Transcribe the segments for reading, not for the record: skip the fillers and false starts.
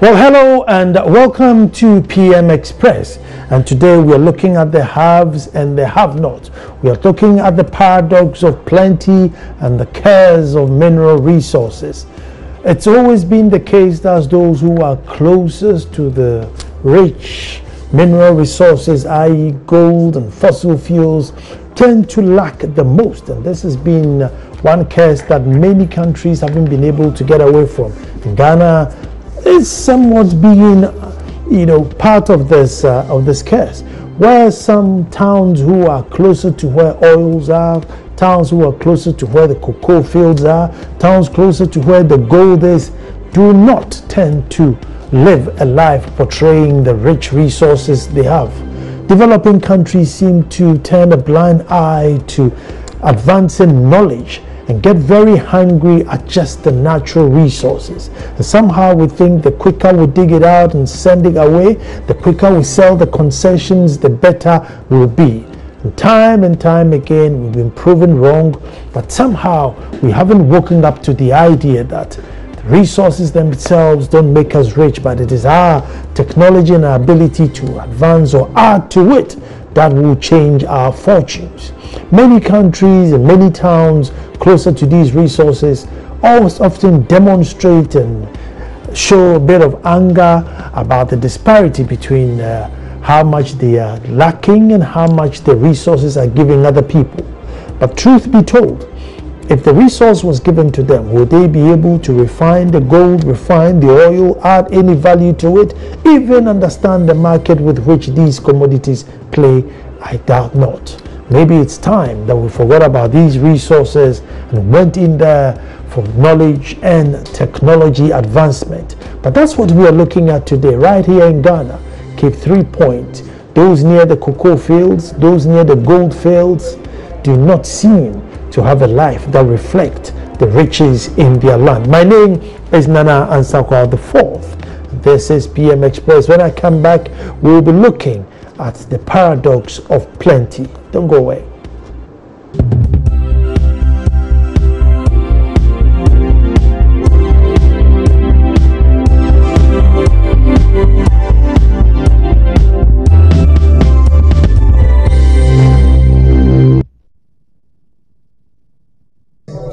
Well, hello and welcome to PM Express. And today we are looking at the haves and the have-nots. We are looking at the paradox of plenty and the cares of mineral resources. It's always been the case that those who are closest to the rich mineral resources, i.e. gold and fossil fuels, tend to lack the most. And this has been one curse that many countries haven't been able to get away from. In Ghana, is somewhat being, part of this curse, where some towns who are closer to where oils are, towns who are closer to where the cocoa fields are, towns closer to where the gold is, do not tend to live a life portraying the rich resources they have. Developing countries seem to turn a blind eye to advancing knowledge and get very hungry at just the natural resources. And somehow we think the quicker we dig it out and send it away, the quicker we sell the concessions, the better we'll be. And time again, we've been proven wrong, but somehow we haven't woken up to the idea that the resources themselves don't make us rich, but it is our technology and our ability to advance or add to it that will change our fortunes. Many countries and many towns closer to these resources always often demonstrate and show a bit of anger about the disparity between how much they are lacking and how much the resources are giving other people. But truth be told, if the resource was given to them, would they be able to refine the gold, refine the oil, add any value to it, even understand the market with which these commodities play? I doubt not. Maybe it's time that we forgot about these resources and went in there for knowledge and technology advancement. But that's what we are looking at today, right here in Ghana. Cape 3 Point, those near the cocoa fields, those near the gold fields, do not seem to have a life that reflects the riches in their land. My name is Nana Ansakwa IV. This is PM Express. When I come back, we'll be looking at the paradox of plenty. Don't go away.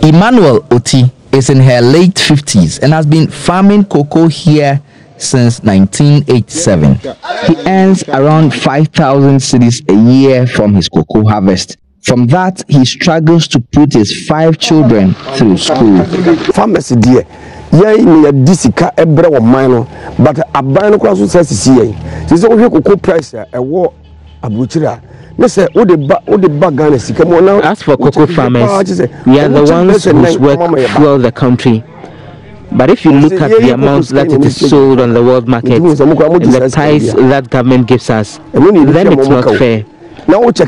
Emmanuel Oti is in her late 50s and has been farming cocoa here since 1987. He earns around 5,000 cedis a year from his cocoa harvest. From that, he struggles to put his 5 children through school. Pharmacy dear, yeah, disika ebra wa mine, but a bino cross says see. She's only cocoa price a war abuchira. As for cocoa farmers, we are the ones whose work fuel the country. But if you look at the amounts that it is sold on the world market and the price that government gives us, then it's not fair.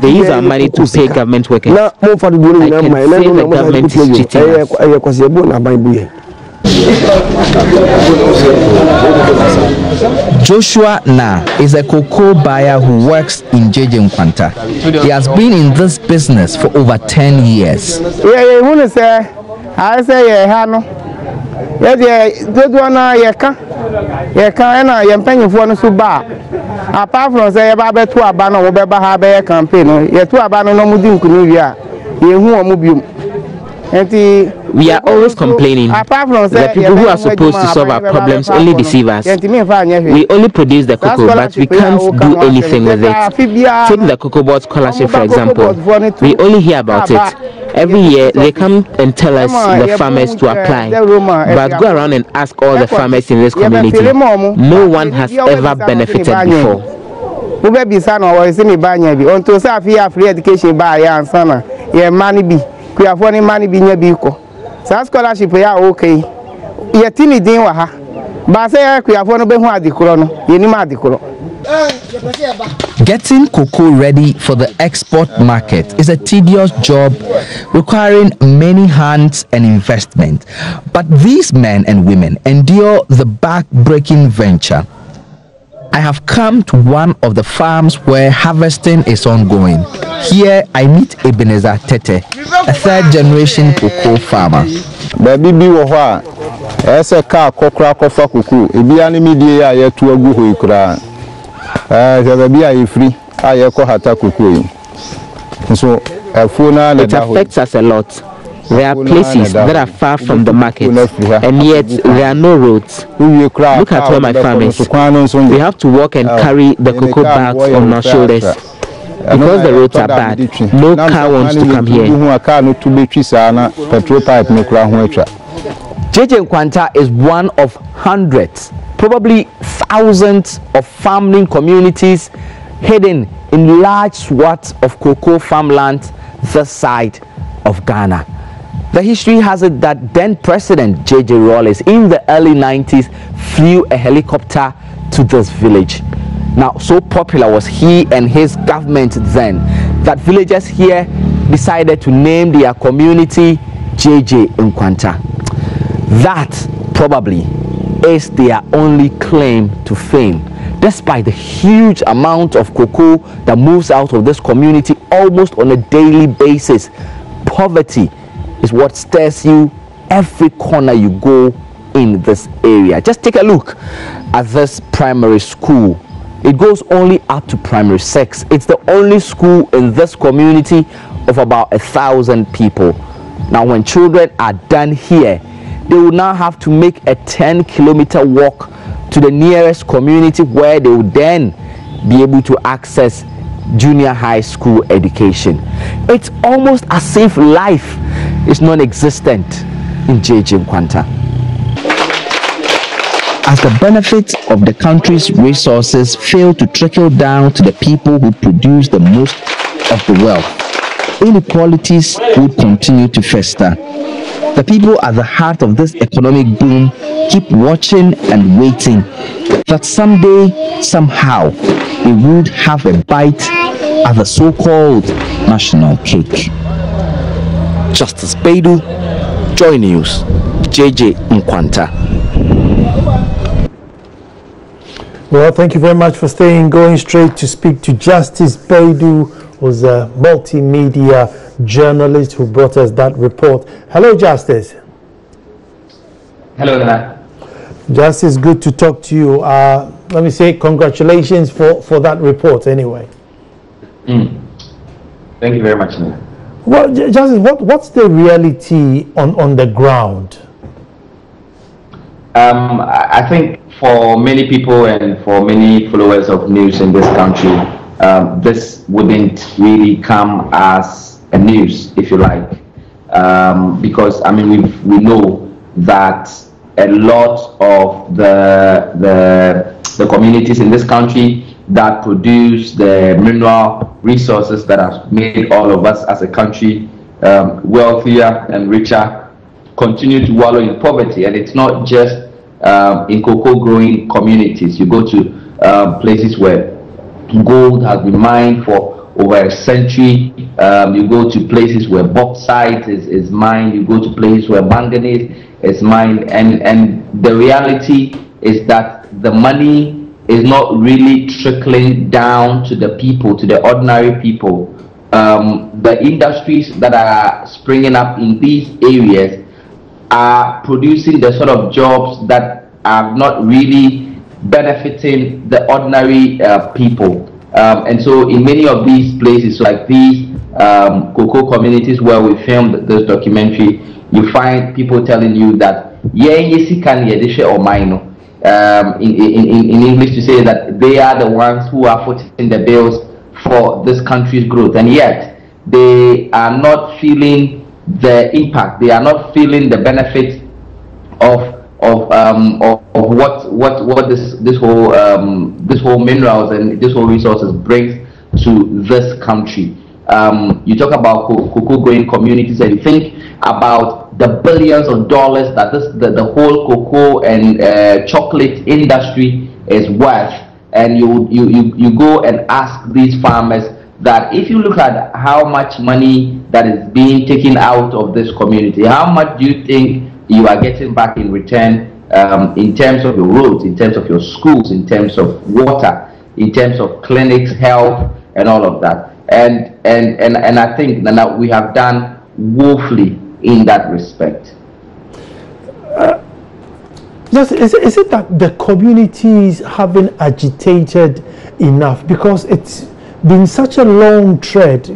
They use our money to pay government workers. I can say the government is cheating us. Joshua Na is a cocoa buyer who works in JJ Nkwanta. He has been in this business for over 10 years. Apart from say about to abano or beba campaign, yet to abano no mudim kunivia, we are always complaining. The people who are supposed to solve our problems only deceive us. We only produce the cocoa, but we can't do anything with it. Take the Cocoa Board Scholarship, for example. We only hear about it. Every year, they come and tell us, the farmers, to apply. But go around and ask all the farmers in this community. No one has ever benefited before. Scholarship ya okay. Yetini din wa ha. Ba say kuafo no be hu adikoro no. Yenim adikoro. Getting cocoa ready for the export market is a tedious job requiring many hands and investment. But these men and women endure the back-breaking venture. I have come to one of the farms where harvesting is ongoing. Here I meet Ebenezer Tete, a third-generation cocoa farmer. Baby, ese ka kokra kofa kuku ebia ne medie ya yetu agu hoi kra jaza bia yefri aye ko hata kuku yi so afuna na it affects us a lot. There are places that are far from the market, and yet there are no roads. Look at where my farm is. We have to walk and carry the cocoa bags on our shoulders. Because the roads are bad, no car wants to come here. JJ Nkwanta is one of hundreds, probably thousands of farming communities hidden in large swaths of cocoa farmland this side of Ghana. The history has it that then President J.J. Rawlings in the early 90s flew a helicopter to this village. Now, so popular was he and his government then that villagers here decided to name their community J.J. Nkwanta. That probably is their only claim to fame. Despite the huge amount of cocoa that moves out of this community almost on a daily basis, poverty is what stares you every corner you go in this area. Just take a look at this primary school. It goes only up to primary 6. It's the only school in this community of about 1,000 people. Now, when children are done here, they will now have to make a 10-kilometer walk to the nearest community where they will then be able to access junior high school education. It's almost as if life is non-existent in JJ Nkwanta. As the benefits of the country's resources fail to trickle down to the people who produce the most of the wealth, inequalities would continue to fester. The people at the heart of this economic boom keep watching and waiting that someday, somehow, they would have a bite at the so-called national cake. Justice Baidu, Joy News, JJ Nkwanta. Well, thank you very much for staying. Going straight to speak to Justice Baidu, who's a multimedia journalist who brought us that report. Hello, Justice. Hello, Nana. Justice, good to talk to you. Let me say congratulations for that report anyway. Thank you very much, Nana. Well, Justice, what's the reality on the ground? I think for many people and for many followers of news in this country, this wouldn't really come as a news, if you like, because I mean we know that a lot of the communities in this country that produce the mineral resources that have made all of us as a country wealthier and richer continue to wallow in poverty. And it's not just in cocoa growing communities. You go to places where gold has been mined for over a century. You go to places where bauxite is mined. You go to places where manganese is mined. And the reality is that the money is not really trickling down to the people, to the ordinary people. The industries that are springing up in these areas are producing the sort of jobs that are not really benefiting the ordinary people. And so in many of these places, like these cocoa communities where we filmed this documentary, you find people telling you that in English to say that they are the ones who are footing the bills for this country's growth, and yet they are not feeling the impact. They are not feeling the benefits of what this whole minerals and this whole resources brings to this country. You talk about cocoa growing communities and you think about the billions of dollars that the whole cocoa and chocolate industry is worth, and you go and ask these farmers that if you look at how much money that is being taken out of this community, how much do you think you are getting back in return, in terms of your roads, in terms of your schools, in terms of water, in terms of clinics, health, and all of that? And I think that we have done woefully in that respect. Just is it that the communities haven't agitated enough, because it's been such a long trend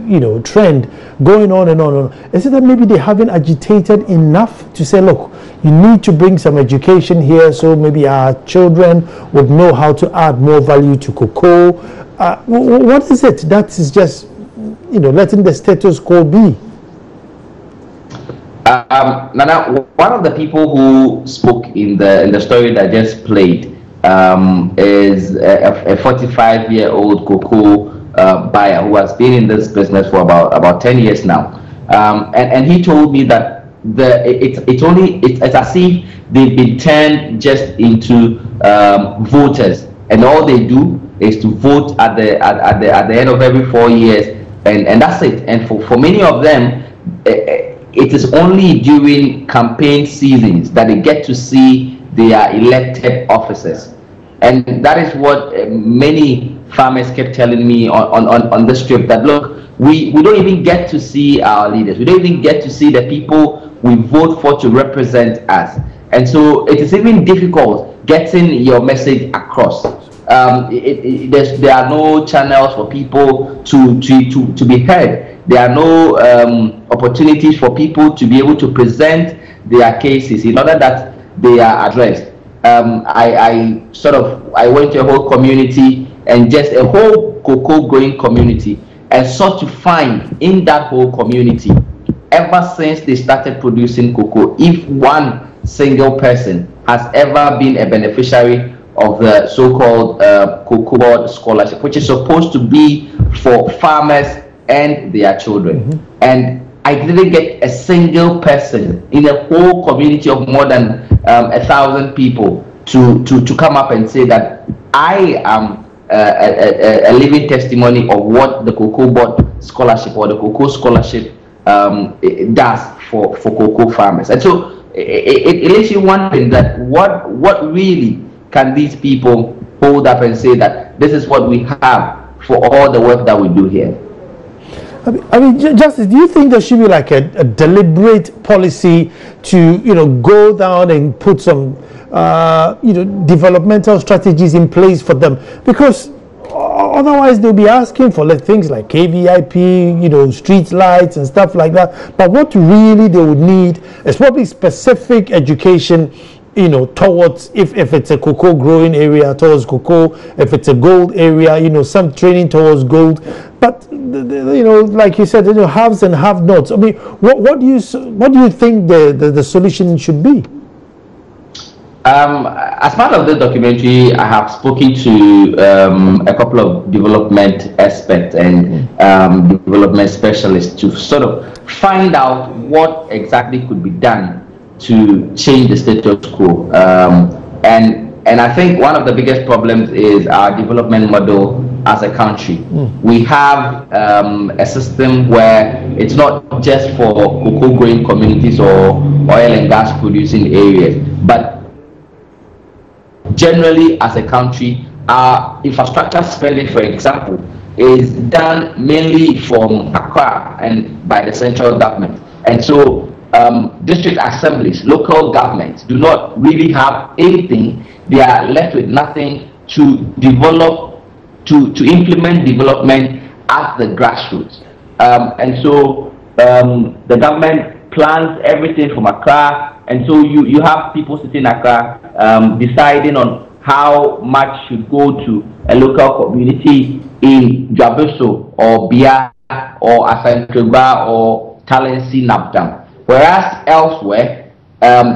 going on and on and on? Is it that maybe they haven't agitated enough to say, look, you need to bring some education here, so maybe our children would know how to add more value to cocoa? What is it that is just letting the status quo be? Nana, one of the people who spoke in the story that I just played is a 45-year-old cocoa buyer who has been in this business for about 10 years now, and he told me that it's as if they've been turned just into voters, and all they do is to vote at the end of every 4 years, and that's it. And for many of them, it is only during campaign seasons that they get to see their elected officers. And that is what many farmers kept telling me on this trip, that look, we don't even get to see our leaders. We don't even get to see the people we vote for to represent us. And so it is even difficult getting your message across. There are no channels for people to be heard. There are no opportunities for people to be able to present their cases in order that they are addressed. I went to a whole community, and just a whole cocoa growing community, and sought to find in that whole community, ever since they started producing cocoa, if one single person has ever been a beneficiary of the so-called Cocoa Board Scholarship, which is supposed to be for farmers and their children. Mm-hmm. And I didn't get a single person in a whole community of more than 1,000 people to come up and say that I am a living testimony of what the Cocoa Board Scholarship or the Cocoa Scholarship does for cocoa farmers. And so it leaves you wondering that what really can these people hold up and say that this is what we have for all the work that we do here? I mean, Justice, do you think there should be like a deliberate policy to, go down and put some, developmental strategies in place for them? Because otherwise they'll be asking for things like KVIP, street lights and stuff like that. But what really they would need is probably specific education, towards, if it's a cocoa growing area, towards cocoa, if it's a gold area, some training towards gold. But like you said, haves and have-nots. I mean, what do you think the solution should be? As part of the documentary, I have spoken to a couple of development experts and development specialists to sort of find out what exactly could be done to change the status quo. And I think one of the biggest problems is our development model as a country. We have a system where it's not just for cocoa growing communities or oil and gas producing areas, but generally as a country, our infrastructure spending, for example, is done mainly from Accra and by the central government. And so district assemblies, local governments do not really have anything. They are left with nothing to develop, to implement development at the grassroots. And so the government plans everything from Accra, and so you have people sitting in Accra deciding on how much should go to a local community in Dwabeso or Bia or Asankreba or Talensi Napdam. Whereas elsewhere,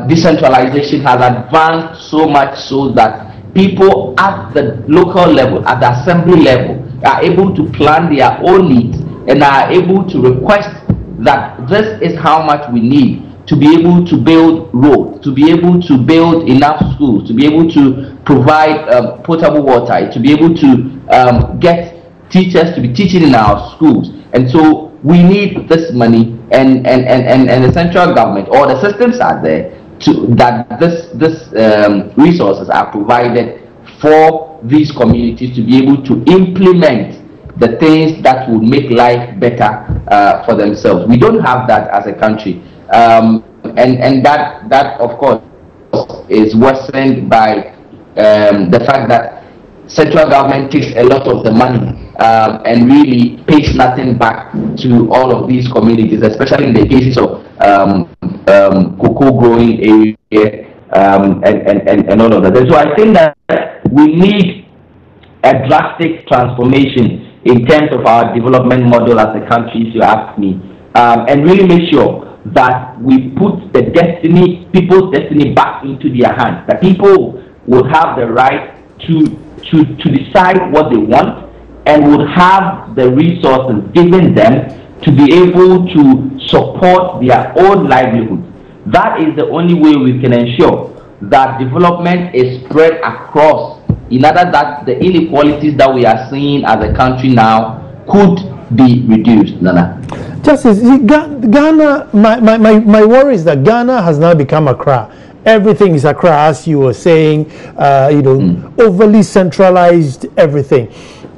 decentralization has advanced so much so that people at the local level, at the assembly level, are able to plan their own needs and are able to request that this is how much we need to be able to build roads, to be able to build enough schools, to be able to provide potable water, to be able to get teachers to be teaching in our schools. And so we need this money, and the central government or the systems are there that this resources are provided for these communities to be able to implement the things that would make life better for themselves. We don't have that as a country, and that of course is worsened by the fact that central government takes a lot of the money and really pays nothing back to all of these communities, especially in the cases of cocoa growing area and all of that. And so I think that we need a drastic transformation in terms of our development model as a country, if you ask me, and really make sure that we put the destiny, people's destiny back into their hands, that people will have the right to decide what they want and would have the resources given them to be able to support their own livelihood. That is the only way we can ensure that development is spread across, in order that the inequalities that we are seeing as a country now could be reduced. Nana. Justice, Ghana, my worry is that Ghana has now become Accra. Everything is Accra, as you were saying, overly centralized everything.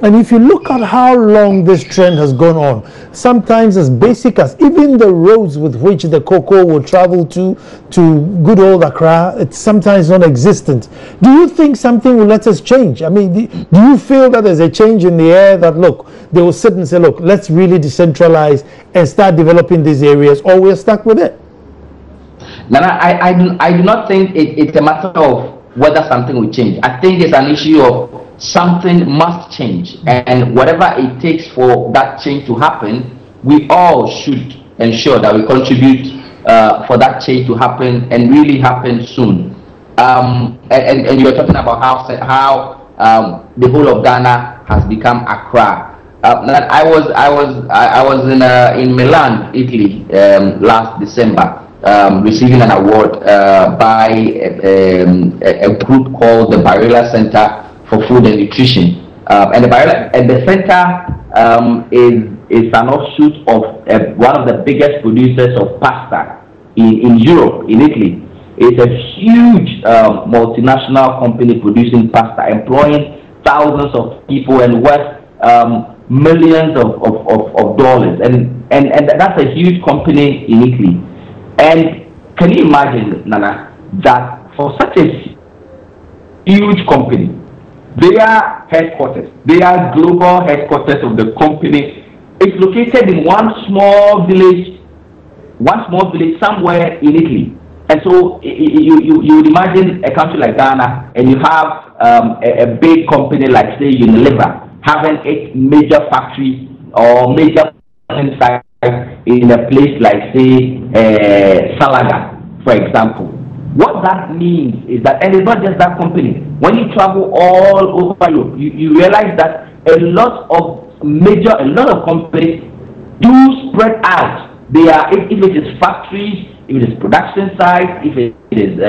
And if you look at how long this trend has gone on, sometimes as basic as even the roads with which the cocoa will travel to good old Accra, it's sometimes non-existent. Do you think something will let us change? I mean, do you feel that there's a change in the air that, look, they will sit and say, look, let's really decentralize and start developing these areas, or we're stuck with it? Nana, I do not think it's a matter of whether something will change. I think it's an issue of something must change, and whatever it takes for that change to happen, we all should ensure that we contribute for that change to happen and really happen soon. And you're talking about how the whole of Ghana has become Accra. I was in Milan, Italy, last December, receiving an award by a group called the Barilla Center for Food and Nutrition, and the center is an offshoot of one of the biggest producers of pasta in Europe, in Italy. It's a huge multinational company producing pasta, employing thousands of people and worth millions of dollars, and that's a huge company in Italy. And can you imagine, Nana, that for such a huge company, their headquarters, their global headquarters of the company is located in one small village somewhere in Italy. And so you would imagine a country like Ghana, and you have a big company like, say, Unilever, having its major factories or major sites in a place like, say, Salaga, for example. What that means is that, and it's not just that company, when you travel all over Europe, you realize that a lot of companies do spread out. They are, if it is factories, if it is production sites, if it is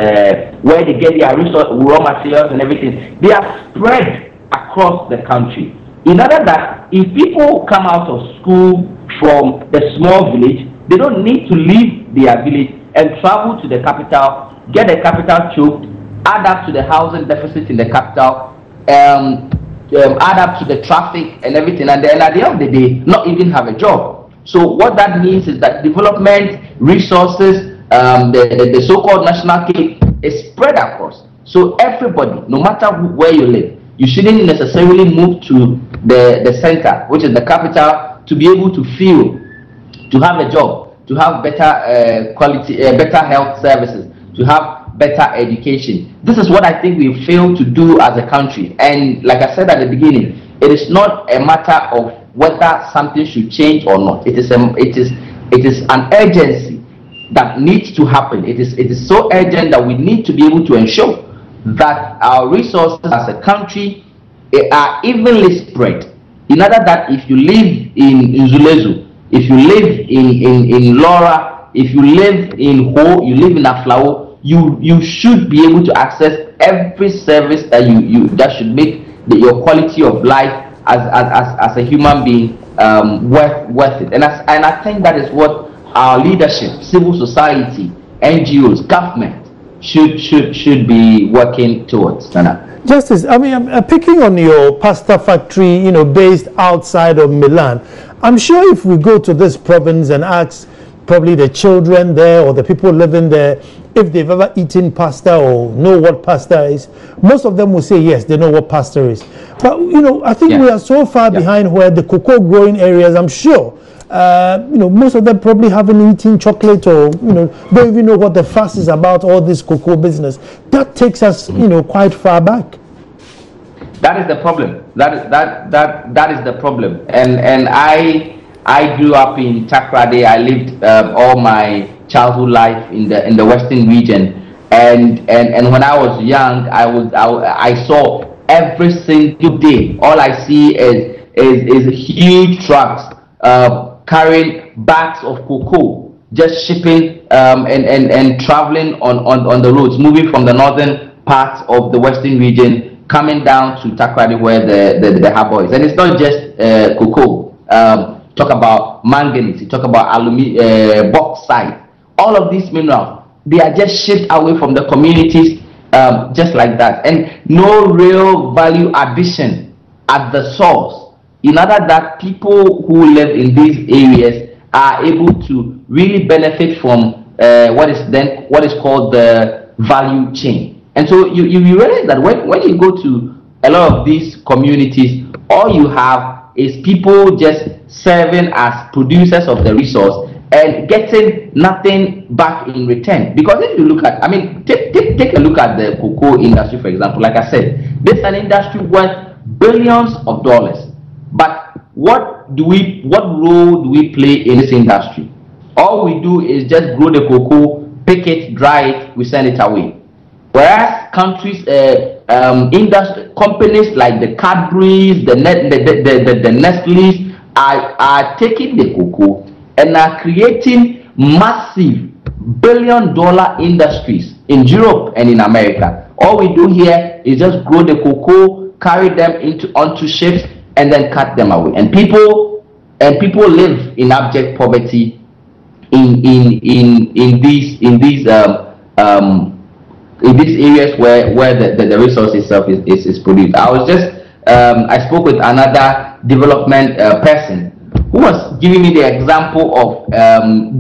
where they get their raw materials and everything, they are spread across the country. In order that if people come out of school from the small village, they don't need to leave their village and travel to the capital, get the capital choked, add up to the housing deficit in the capital, add up to the traffic and everything, and then at the end of the day, not even have a job. So what that means is that development, resources, the so-called national cake is spread across. So everybody, no matter where you live, you shouldn't necessarily move to the center, which is the capital, to be able to feel, to have a job, to have better quality, better health services, to have better education. This is what I think we fail to do as a country. And like I said at the beginning, it is not a matter of whether something should change or not. It is an urgency that needs to happen. It is so urgent that we need to be able to ensure that our resources as a country are evenly spread. In order that if you live in Zulezu, if you live in Laura, if you live in Ho, you live in Aflao, you should be able to access every service that that should make your quality of life as a human being worth it. And I think that is what our leadership, civil society, NGOs, government should be working towards. Nana. Justice, I mean, I'm picking on your pasta factory, based outside of Milan. I'm sure if we go to this province and ask probably the children there or the people living there, if they've ever eaten pasta or know what pasta is, most of them will say yes, they know what pasta is. But you know, I think we are so far behind where the cocoa growing areas, I'm sure, you know, most of them probably haven't eaten chocolate or, you know, don't even know what the fuss is about all this cocoa business. That takes us, you know, quite far back. That is the problem. That is the problem. And I grew up in Takoradi. I lived all my childhood life in the Western region. And when I was young, I saw every single day. All I see is huge trucks carrying bags of cocoa, just shipping and traveling on the roads, moving from the northern parts of the Western region, coming down to Takoradi where the harbor is. And it's not just cocoa. Talk about manganese, you talk about bauxite. All of these minerals, they are just shipped away from the communities just like that. And no real value addition at the source. In order that people who live in these areas are able to really benefit from what is called the value chain. And so you realize that when you go to a lot of these communities, all you have is people just serving as producers of the resource and getting nothing back in return. Because if you look at, I mean, take a look at the cocoa industry, for example. Like I said, this is an industry worth billions of dollars. But what role do we play in this industry? All we do is just grow the cocoa, pick it, dry it, we send it away. Whereas countries, companies like the Cadbury's, the Nestle's are taking the cocoa and are creating massive billion-dollar industries in Europe and in America. All we do here is just grow the cocoa, carry them onto ships, and then cut them away. And people live in abject poverty in these areas where the resource itself is produced. I spoke with another development person who was giving me the example of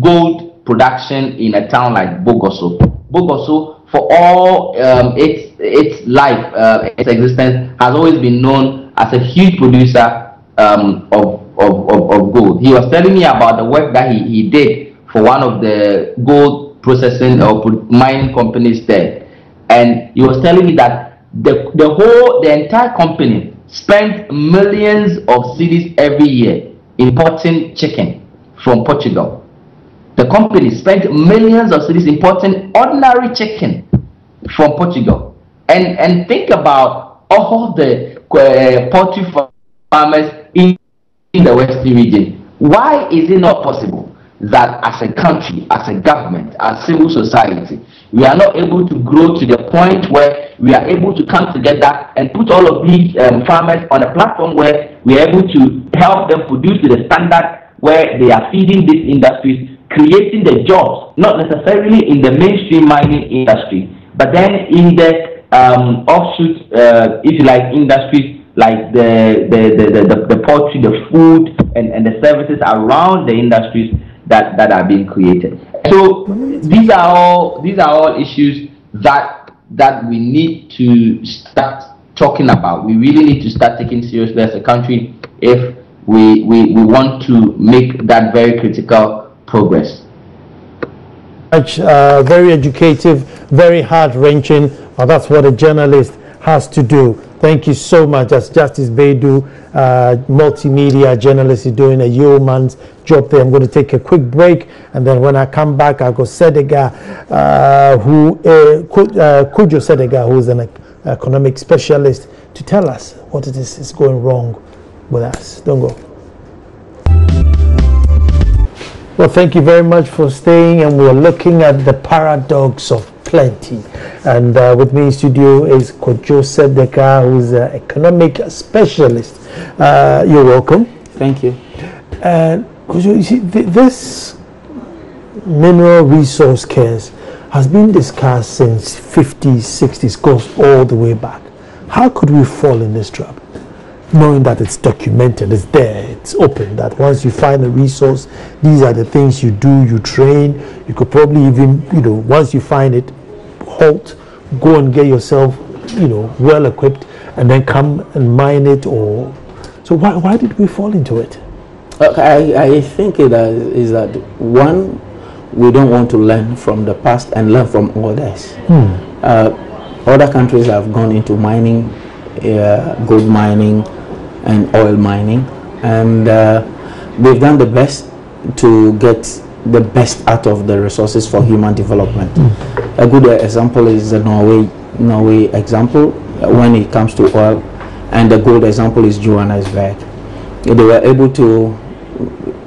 gold production in a town like Bogoso. Bogoso, for all its life, its existence, has always been known as a huge producer of gold. He was telling me about the work that he did for one of the gold processing or mining companies there. And he was telling me that the entire company spent millions of cedis every year importing chicken from Portugal. The company spent millions of cedis importing ordinary chicken from Portugal. And think about all the poultry farmers in the Western region. Why is it not possible that as a country, as a government, as civil society, we are not able to grow to the point where we are able to come together and put all of these farmers on a platform where we are able to help them produce to the standard where they are feeding these industries, creating the jobs, not necessarily in the mainstream mining industry, but then in the offshoot, if you like, industries like the poultry, the food, and the services around the industries that are being created. So these are all issues that we need to start talking about. We really need to start taking seriously as a country if we want to make that very critical progress. Very educative, very heart-wrenching, but that's what a journalist has to do. Thank you so much. As Justice Baidu, multimedia journalist, is doing a yeoman's job there. I'm going to take a quick break, and then when I come back, I'll go Sedega, Kojo Sedega, who is an economic specialist, to tell us what it is going wrong with us. Don't go. Well, thank you very much for staying, and we're looking at the paradox of plenty. And with me in studio is Kojo Sedeka, who's an economic specialist. You're welcome. Thank you. And Kojo, you see, this mineral resource curse has been discussed since 50s, 60s, goes all the way back. How could we fall in this trap? knowing that it's documented, it's there, it's open, that once you find a resource, these are the things you do, you train, you could probably even, once you find it, halt, go and get yourself, well equipped, and then come and mine it? Or so why did we fall into it? I think it is that, one, we don't want to learn from the past and learn from others. Other countries have gone into mining, gold mining and oil mining, and they've done the best to get the best out of the resources for human development. A good example is the Norway example when it comes to oil, and the gold example is Johannesburg. They were able to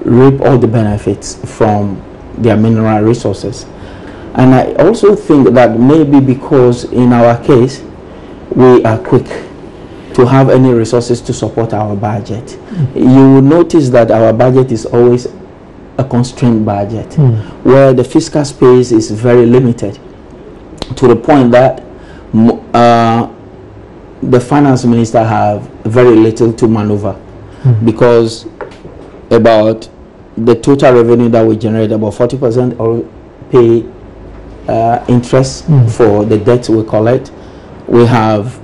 reap all the benefits from their mineral resources. And I also think that maybe because in our case we are quick to have any resources to support our budget. You will notice that our budget is always a constrained budget, where the fiscal space is very limited, to the point that the finance minister have very little to maneuver, because about the total revenue that we generate, about 40% or pay interest for the debt we collect. We have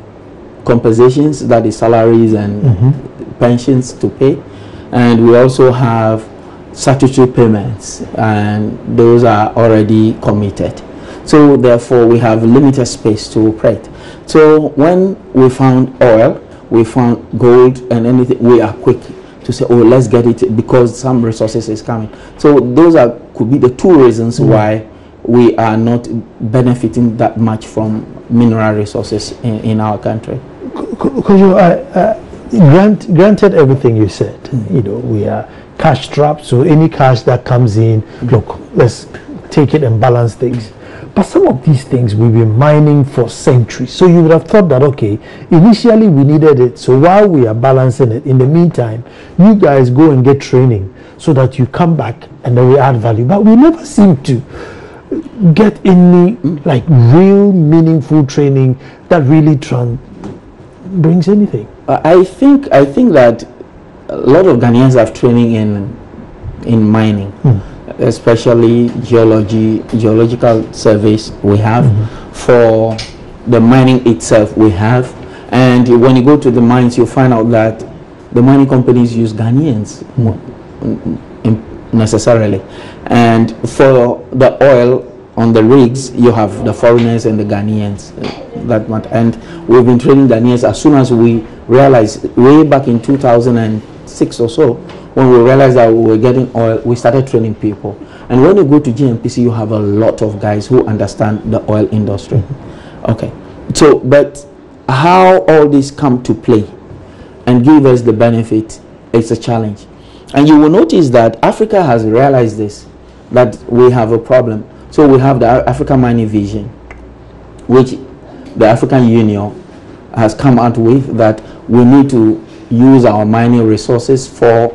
compensations, that is salaries and pensions to pay, and we also have statutory payments, and those are already committed. So therefore we have limited space to operate. So when we found oil, we found gold and anything, we are quick to say, oh, let's get it because some resources is coming. So those could be the two reasons why we are not benefiting that much from mineral resources in our country. Granted everything you said, we are cash strapped, so any cash that comes in, look, let's take it and balance things. But some of these things we've been mining for centuries. So you would have thought that, okay, initially we needed it. So while we are balancing it, in the meantime, you guys go and get training so that you come back and then we add value. But we never seem to get any like real meaningful training that really brings anything. I think that a lot of Ghanaians have training in mining. Especially geological surveys we have, for the mining itself we have, and when you go to the mines you find out that the mining companies use Ghanaians necessarily, and for the oil on the rigs you have the foreigners and the Ghanaians and we've been training Ghanaians as soon as we realized, way back in 2006 or so, when we realized that we were getting oil, we started training people. And when you go to GNPC, you have a lot of guys who understand the oil industry. Okay. So, but how all this come to play and give us the benefit, it's a challenge. And you will notice that Africa has realized this, that we have a problem. So we have the African Mining Vision, which the African Union has come out with, that we need to use our mining resources for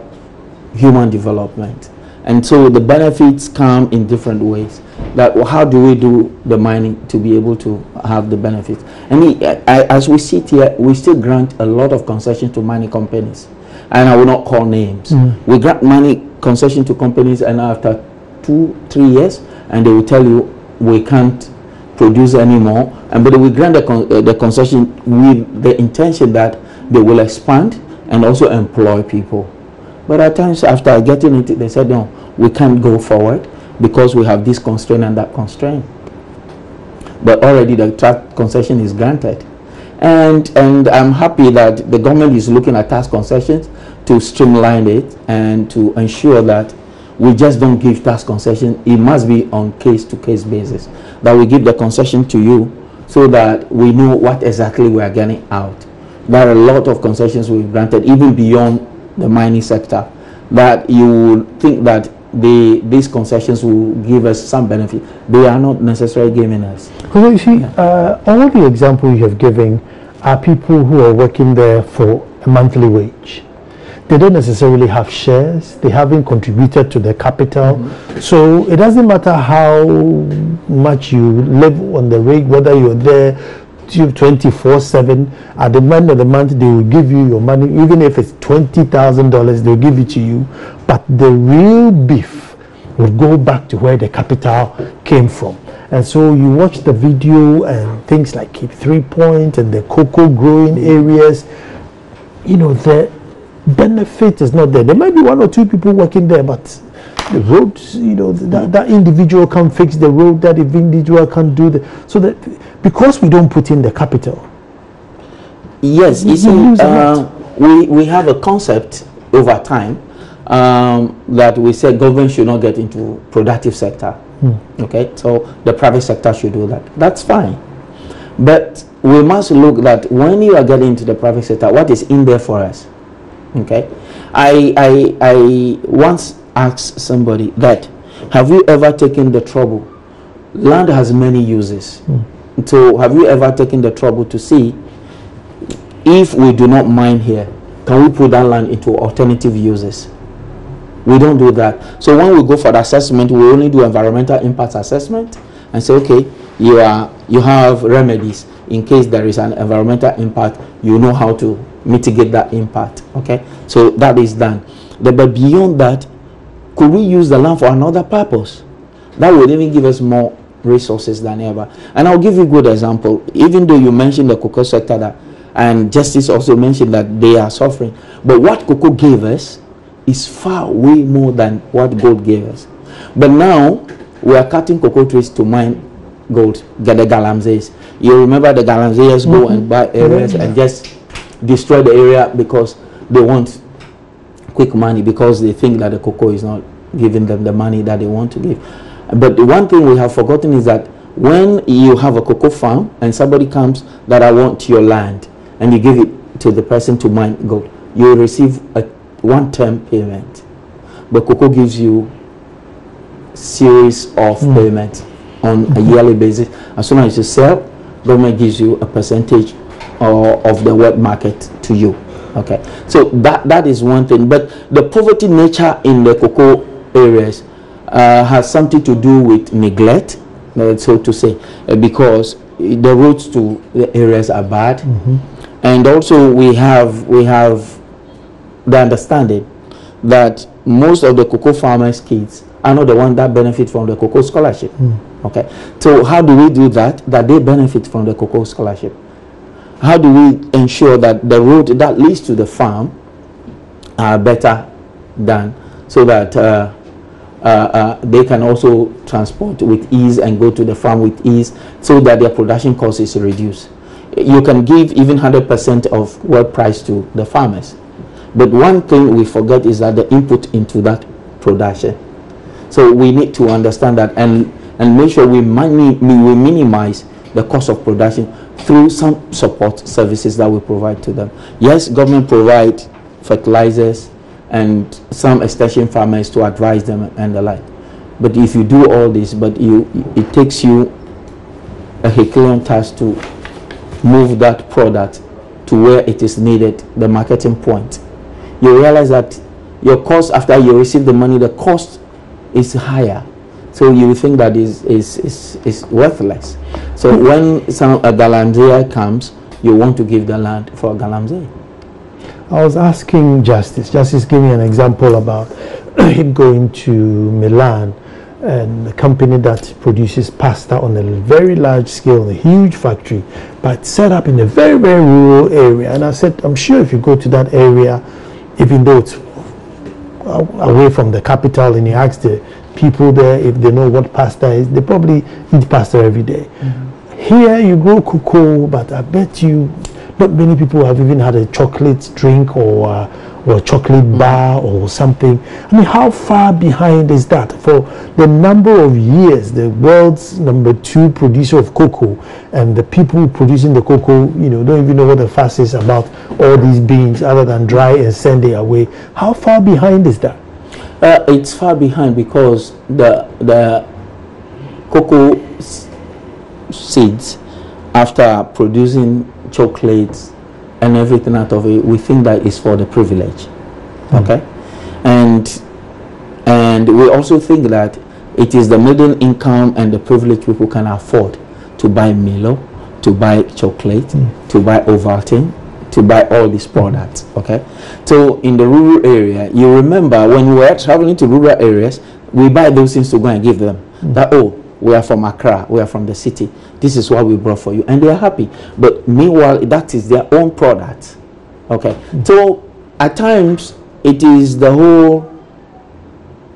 human development. And so the benefits come in different ways. That how do we do the mining to be able to have the benefits? And as we sit here, we still grant a lot of concessions to mining companies, and I will not call names. We grant mining concession to companies, and after 2-3 years, and they will tell you we can't produce anymore. And but we grant the concession with the intention that they will expand and also employ people. But at times after getting it, they said, no, we can't go forward because we have this constraint and that constraint. But already the tax concession is granted. And I'm happy that the government is looking at tax concessions to streamline it and to ensure that we just don't give tax concession. It must be on case-to-case basis, that we give the concession to you so that we know what exactly we are getting out. There are a lot of concessions we've granted, even beyond the mining sector, that you would think that these concessions will give us some benefit. They are not necessarily giving us. Well, you see, all the examples you have given are people who are working there for a monthly wage. They don't necessarily have shares. They haven't contributed to their capital. So it doesn't matter how much you live on the rig, whether you're there you 24/7. At the end of the month, they will give you your money, even if it's $20,000, they'll give it to you. But the real beef will go back to where the capital came from. And so you watch the video and things like Cape 3 Point and the cocoa growing areas, you know, the benefit is not there. There might be 1 or 2 people working there, but the roads, you know, that individual can't fix the road, that individual can't do the, so that because we don't put in the capital. Yes, you see, we have a concept over time that we say government should not get into productive sector. Okay, so the private sector should do that. That's fine, but we must look that when you are getting into the private sector, what is in there for us? Okay, I once asked somebody that, have you ever taken the trouble? Land has many uses. So have you ever taken the trouble to see if we do not mine here, can we put that land into alternative uses? We don't do that. So when we go for the assessment, we only do environmental impact assessment and say, okay, you have remedies in case there is an environmental impact. You know how to mitigate that impact. Okay, so that is done. But beyond that, could we use the land for another purpose? That would even give us more resources than ever. And I'll give you a good example. Even though you mentioned the cocoa sector, that, and Justice also mentioned that they are suffering, but what cocoa gave us is far way more than what gold gave us. But now we are cutting cocoa trees to mine gold, get the galamseys. You remember the galamseys go and buy areas and just destroy the area because they want quick money, because they think that the cocoa is not giving them the money that they want to give. But the one thing we have forgotten is that when you have a cocoa farm and somebody comes that I want your land and you give it to the person to mine gold, you will receive a one-term payment. But cocoa gives you series of payments on a yearly basis. As soon as you sell, government gives you a percentage of the world market to you. Okay, so that is one thing. But the poverty nature in the cocoa areas has something to do with neglect, so to say, because the roads to the areas are bad, and also we have the understanding that most of the cocoa farmers' kids are not the ones that benefit from the cocoa scholarship. Okay, so how do we do that they benefit from the cocoa scholarship? How do we ensure that the road that leads to the farm are better done, so that they can also transport with ease and go to the farm with ease, so that their production cost is reduced? You can give even 100% of world price to the farmers, but one thing we forget is that the input into that production. So we need to understand that and make sure we minimize the cost of production through some support services that we provide to them. Yes, government provide fertilizers and some extension farmers to advise them and the like. But if you do all this, but it takes you a Herculean task to move that product to where it is needed, the marketing point, you realize that your cost after you receive the money, the cost is higher. So you think that is worthless. So when a galamsey comes, you want to give the land for a galamsey. I was asking Justice gave me an example about him going to Milan, and a company that produces pasta on a very large scale, a huge factory, but set up in a very, very rural area. And I said, I'm sure if you go to that area, even though it's away from the capital, and you ask the people there if they know what pasta is, they probably eat pasta every day. Here you grow cocoa, but I bet you not many people have even had a chocolate drink or a chocolate bar or something. I mean, how far behind is that? For the number of years, the world's #2 producer of cocoa, and the people producing the cocoa, you know, don't even know what the fuss is about all these beans other than dry and send it away. How far behind is that? It's far behind because the cocoa seeds, after producing chocolates and everything out of it, we think that is for the privilege. Okay, and we also think that it is the middle income and the privileged people can afford to buy Milo, to buy chocolate, to buy Ovaltine, to buy all these products. Okay, so in the rural area, you remember when we were traveling to rural areas, we buy those things to go and give them. That, oh, we are from Accra, we are from the city, this is what we brought for you, and they are happy. But meanwhile, that is their own product. Okay, so at times it is the whole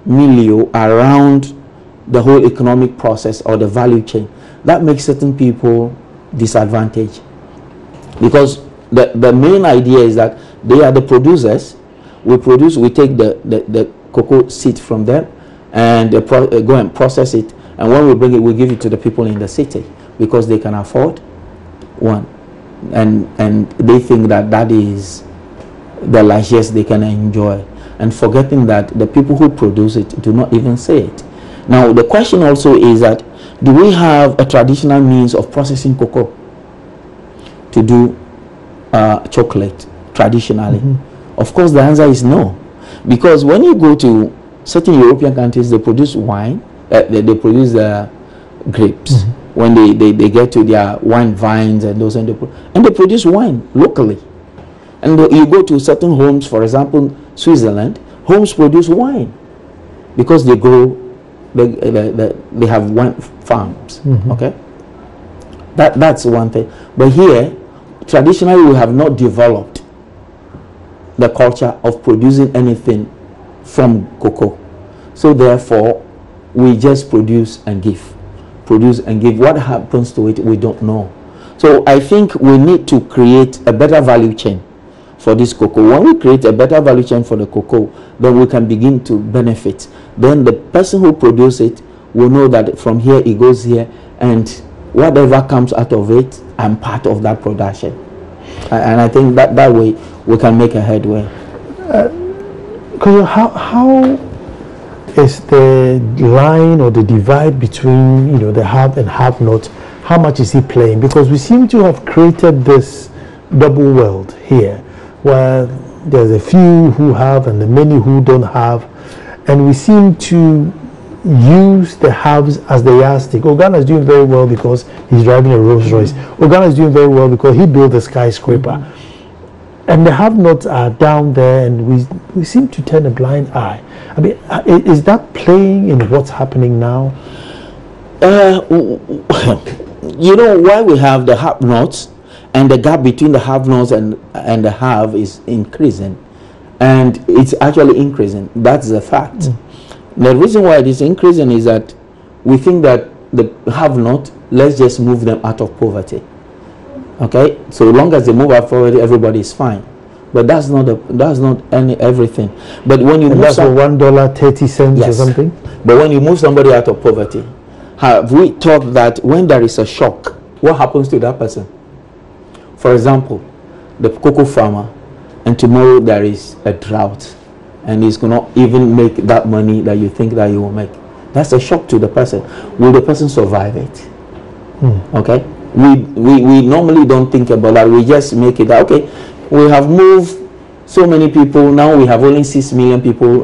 milieu around the whole economic process or the value chain that makes certain people disadvantaged, because the main idea is that they are the producers. We take the cocoa seed from them and go and process it, and when we bring it, we give it to the people in the city because they can afford one, and they think that that is the largest they can enjoy, and forgetting that the people who produce it do not even say it. Now the question also is that, do we have a traditional means of processing cocoa to do chocolate traditionally? Of course the answer is no, because when you go to certain European countries, they produce wine, they produce grapes. When they get to their wine vines and those, and they produce wine locally. And you go to certain homes, for example Switzerland, homes produce wine because they grow, they have wine farms. Okay, that's one thing. But here traditionally we have not developed the culture of producing anything from cocoa, so therefore we just produce and give. What happens to it, we don't know. So I think we need to create a better value chain for this cocoa. When we create a better value chain for the cocoa, then we can begin to benefit. Then the person who produces it will know that from here it goes here, and whatever comes out of it, I'm part of that production. And I think that way we can make a headway. How is the line or the divide between, you know, the have and have not, how much is he playing? Because we seem to have created this double world here, where there's a few who have and the many who don't have, and we seem to use the haves as the yardstick. Ogana is doing very well because he's driving a Rolls Royce. Ogana is doing very well because he built a skyscraper. And the have-nots are down there, and we seem to turn a blind eye. I mean, is that playing in what's happening now? You know, why we have the have-nots, and the gap between the have-nots and the have is increasing, and it's actually increasing. That's the fact. The reason why it is increasing is that we think that the have-not, let's just move them out of poverty. Okay, so long as they move out of poverty, everybody is fine. But that's not everything. But when you move, that's for $1.30 or something. But when you move somebody out of poverty, have we thought that when there is a shock, what happens to that person? For example, the cocoa farmer, and tomorrow there is a drought, and he's gonna even make that money that you think that he will make. That's a shock to the person. Will the person survive it? Okay. We normally don't think about that. We just make it that, okay, we have moved so many people, now we have only 6 million people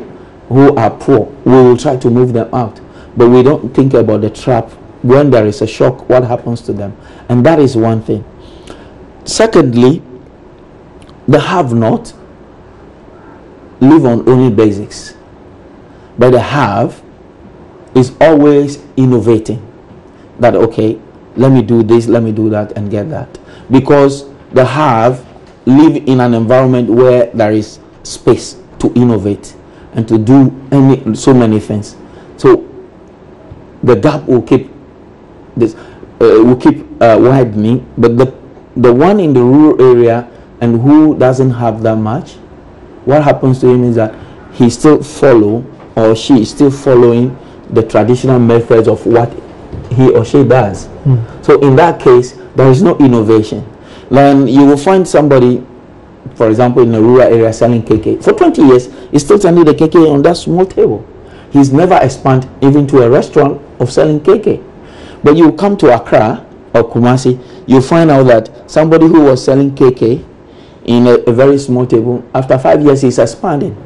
who are poor. We will try to move them out. But we don't think about the trap. When there is a shock, what happens to them? And that is one thing. Secondly, the have-not live on only basics. But the have is always innovating. That, okay, let me do this, let me do that, and get that. Because the have live in an environment where there is space to innovate and to do so many things. So the gap will keep widening. But the one in the rural area and who doesn't have that much, what happens to him is that he still follow, or she is still following the traditional methods of what he or she does. So in that case, there is no innovation. Then you will find somebody, for example, in a rural area selling KK. For 20 years, he's still selling the KK on that small table. He's never expanded even to a restaurant of selling KK. But you come to Accra or Kumasi, you find out that somebody who was selling KK in a very small table, after 5 years, he's expanding,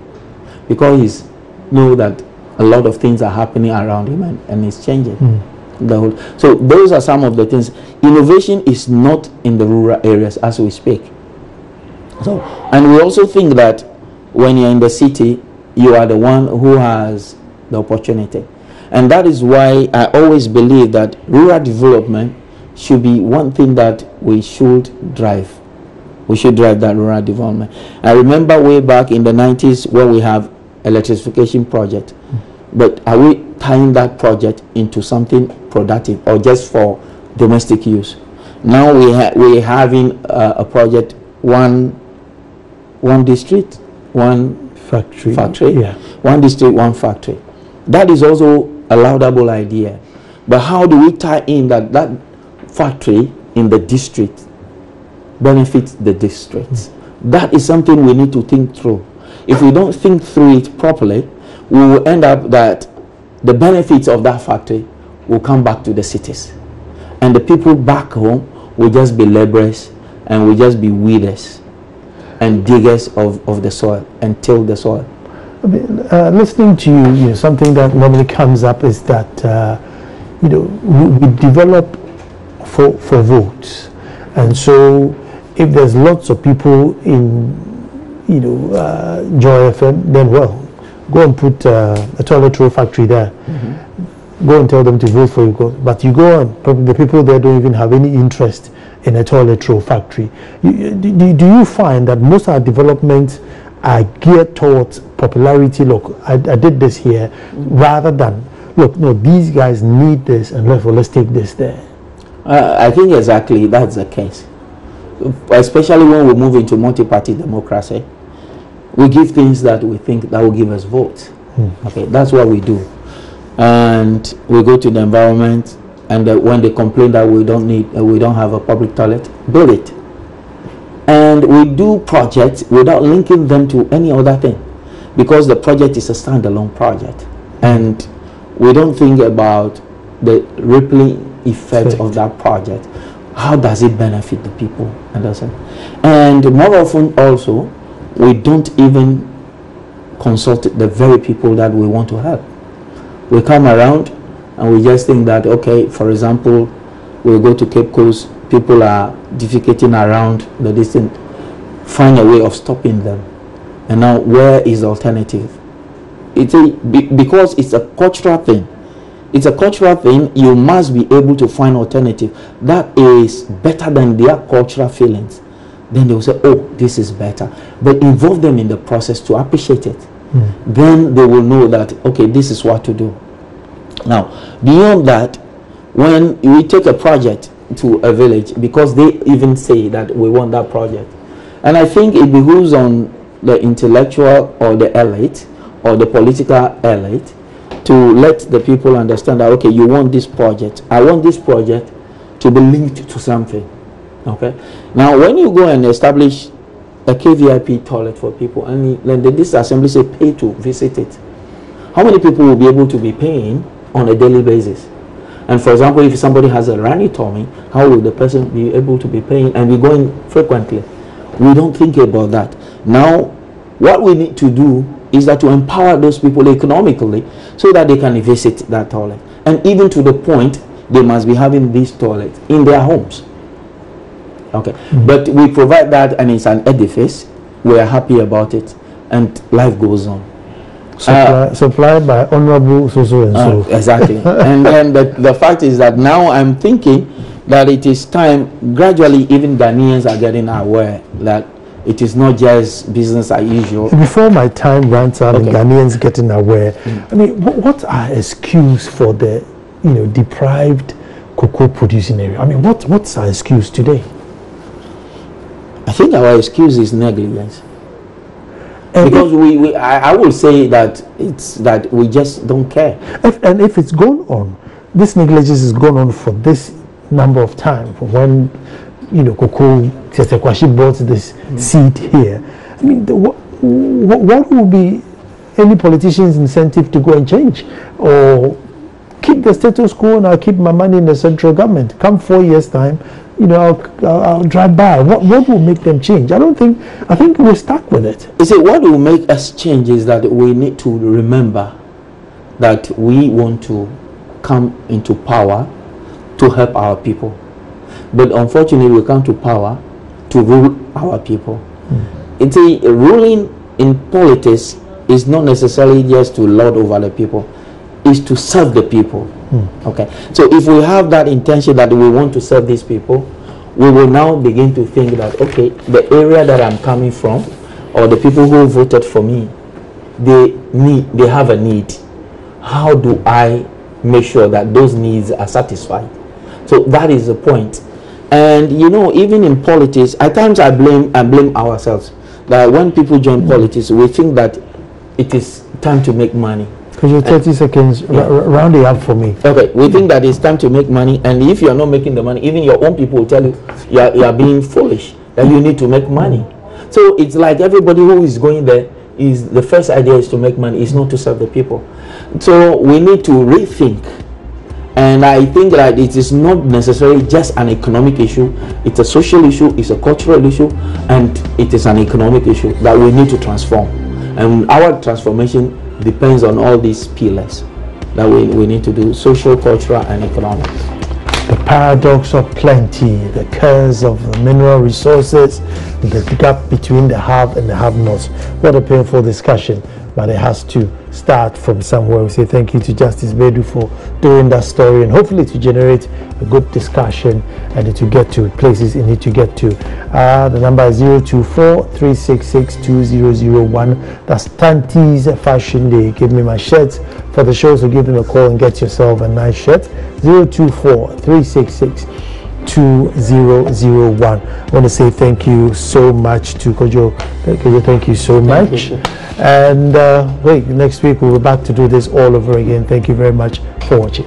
because he's know that a lot of things are happening around him, and it's changing. So those are some of the things. Innovation is not in the rural areas as we speak. So, and we also think that when you're in the city, you are the one who has the opportunity. And that is why I always believe that rural development should be one thing that we should drive. We should drive that rural development. I remember way back in the 90s when we have electrification project. But are we tying that project into something productive or just for domestic use? Now we're having a project, one district, one factory. Yeah. One district, one factory. That is also a laudable idea. But how do we tie in that factory in the district benefits the districts? That is something we need to think through. If we don't think through it properly, we will end up that the benefits of that factory will come back to the cities. And the people back home will just be laborers and will just be weeders and diggers of the soil and till the soil. I mean, listening to you, something that normally comes up is that, we develop for votes. And so if there's lots of people in, Joy FM, then well, go and put a toilet roll factory there. Go and tell them to vote for you. But you go on, probably the people there don't even have any interest in a toilet roll factory. Do you find that most of our developments are geared towards popularity? Look, I did this here, rather than, look, no, these guys need this, and therefore let's take this there. I think exactly that's the case. Especially when we move into multi-party democracy, we give things that we think that will give us votes. Okay, that's what we do. And we go to the environment, and when they complain that we don't have a public toilet, build it. And we do projects without linking them to any other thing, because the project is a standalone project, and we don't think about the rippling effect of that project. How does it benefit the people? And more often also, we don't even consult the very people that we want to help. We come around and we just think that, okay, for example, we go to Cape Coast, people are defecating around the distance, find a way of stopping them. And now, where is the alternative? Because it's a cultural thing. It's a cultural thing, you must be able to find alternative that is better than their cultural feelings. Then they will say, oh, this is better. But involve them in the process to appreciate it. Then they will know that, okay, this is what to do. Now, beyond that, when we take a project to a village, because they even say that we want that project, and I think it behooves on the intellectual or the elite or the political elite to let the people understand that, okay, you want this project, I want this project to be linked to something. Okay, now when you go and establish a KVIP toilet for people, and then this assembly say pay to visit it, how many people will be able to be paying on a daily basis? And for example, if somebody has a runny tummy, how will the person be able to be paying and be going frequently? We don't think about that. Now, what we need to do is that to empower those people economically so that they can visit that toilet. And even to the point, they must be having this toilet in their homes. Okay, but we provide that, and it's an edifice. We are happy about it, and life goes on. Supplied by Honorable so and so. Exactly. And then the fact is that now I'm thinking that it is time, gradually even Ghanaians are getting aware that it is not just business as usual. Before my time runs out, and Ghanaians getting aware, I mean, what are excuse for the deprived cocoa producing area? I mean, what's our excuse today? I think our excuse is negligence. Because I will say that it's that we just don't care. If it's gone on, this negligence is going on for this number of time, from when cocoa Tetekwashi bought this seed here. I mean, what will be any politician's incentive to go and change, or keep the status quo and I'll keep my money in the central government? Come 4 years time, I'll drive by. What will make them change? I think we're stuck with it. You see, what will make us change is that we need to remember that we want to come into power to help our people. But unfortunately, we come to power to rule our people. It's a ruling in politics is not necessarily just to lord over the people, it's to serve the people. Okay, so if we have that intention that we want to serve these people, we will now begin to think that, okay, the area that I'm coming from, or the people who voted for me, they have a need. How do I make sure that those needs are satisfied? So that is the point. And you know, even in politics, at times I blame ourselves. That when people join politics, we think that it is time to make money. Could you 30 seconds round it up for me? Okay, we think that it's time to make money, and if you are not making the money, even your own people will tell you you are being foolish, that you need to make money. So it's like everybody who is going there is the first idea is to make money, is not to serve the people. So we need to rethink. And I think that it is not necessarily just an economic issue, it's a social issue, it's a cultural issue, and it is an economic issue that we need to transform. And our transformation depends on all these pillars that we need to do: social, cultural, and economic. The paradox of plenty, the curse of the mineral resources, the gap between the have and the have-nots. What a painful discussion, but it has to start from somewhere. We say thank you to Justice Bedu for doing that story, and hopefully to generate a good discussion and to get to places it need to get to. The number is 024-366-2001. That's Tanti's Fashion Day. Give me my shirts for the show, so give them a call and get yourself a nice shirt. 024-366-2001. I want to say thank you so much to Kojo. Kojo, thank you so much. And wait, next week we'll be back to do this all over again. Thank you very much for watching.